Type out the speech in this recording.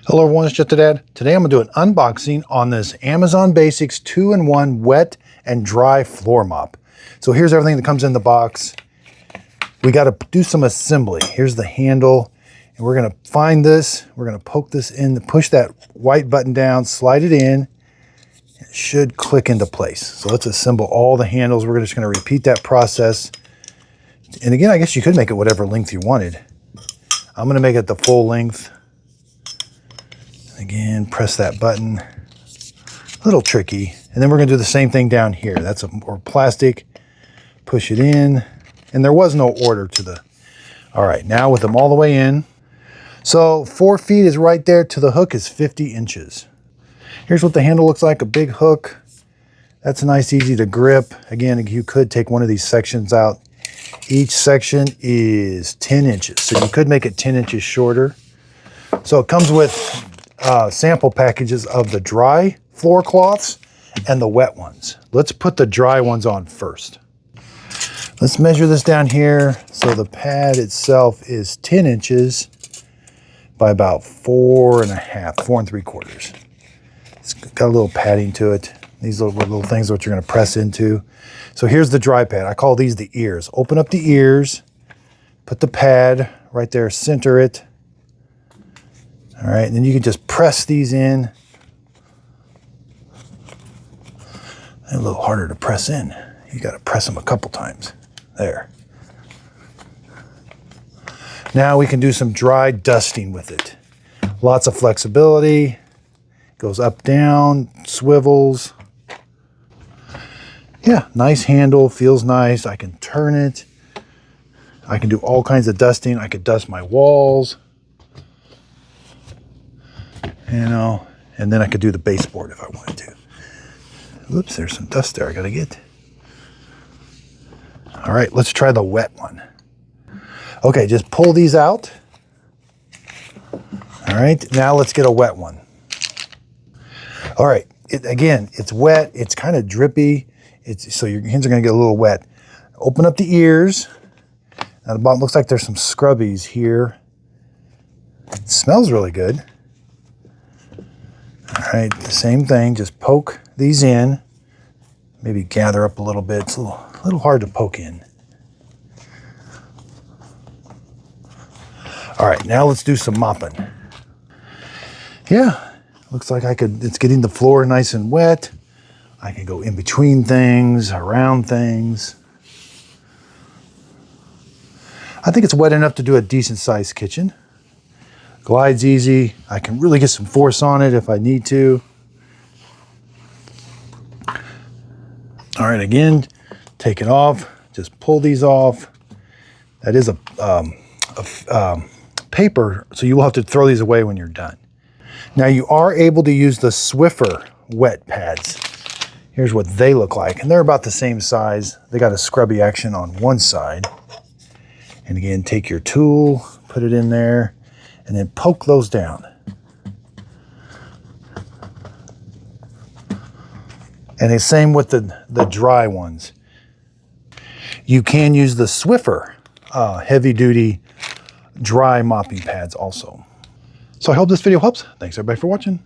Hello everyone, it's Just a Dad. Today I'm going to do an unboxing on this Amazon Basics 2-in-1 wet and dry floor mop. So here's everything that comes in the box. We got to do some assembly. Here's the handle, and we're going to find this. We're going to poke this in, push that white button down, slide it in. It should click into place. So let's assemble all the handles. We're just going to repeat that process. And again, I guess you could make it whatever length you wanted. I'm going to make it the full length. Again, press that button. A little tricky. And then we're going to do the same thing down here. That's more plastic. Push it in. And there was no order to the... All right, now with them all the way in. So 4 feet is right there to the hook is 50 inches. Here's what the handle looks like, a big hook. That's nice, easy to grip. Again, you could take one of these sections out. Each section is 10 inches. So you could make it 10 inches shorter. So it comes with sample packages of the dry floor cloths and the wet ones. Let's put the dry ones on first. Let's measure this down here. So the pad itself is 10 inches by about 4 3/4. It's got a little padding to it. These little things are what you're going to press into. So here's the dry pad. I call these the ears. Open up the ears, put the pad right there, center it. All right, and then you can just press these in. They're a little harder to press in. You got to press them a couple times. There. Now we can do some dry dusting with it. Lots of flexibility. Goes up, down, swivels. Yeah, nice handle, feels nice. I can turn it. I can do all kinds of dusting. I could dust my walls. You know, and then I could do the baseboard if I wanted to. Oops, there's some dust there I gotta get. All right, let's try the wet one. Okay, just pull these out. All right, now let's get a wet one. All right, again, it's wet, it's kind of drippy, so your hands are gonna get a little wet. Open up the ears. At the bottom, looks like there's some scrubbies here. It smells really good. All right, the same thing, just poke these in. Maybe gather up a little bit. It's a little hard to poke in. All right, now let's do some mopping. Yeah, looks like it's getting the floor nice and wet. I can go in between things, around things. I think it's wet enough to do a decent sized kitchen. Glides easy. I can really get some force on it if I need to. All right, again, take it off. Just pull these off. That is a paper, so you will have to throw these away when you're done. Now you are able to use the Swiffer wet pads. Here's what they look like, and they're about the same size. They got a scrubby action on one side. And again, take your tool, put it in there, and then poke those down. And the same with the dry ones. You can use the Swiffer heavy duty dry mopping pads also. So I hope this video helps. Thanks everybody for watching.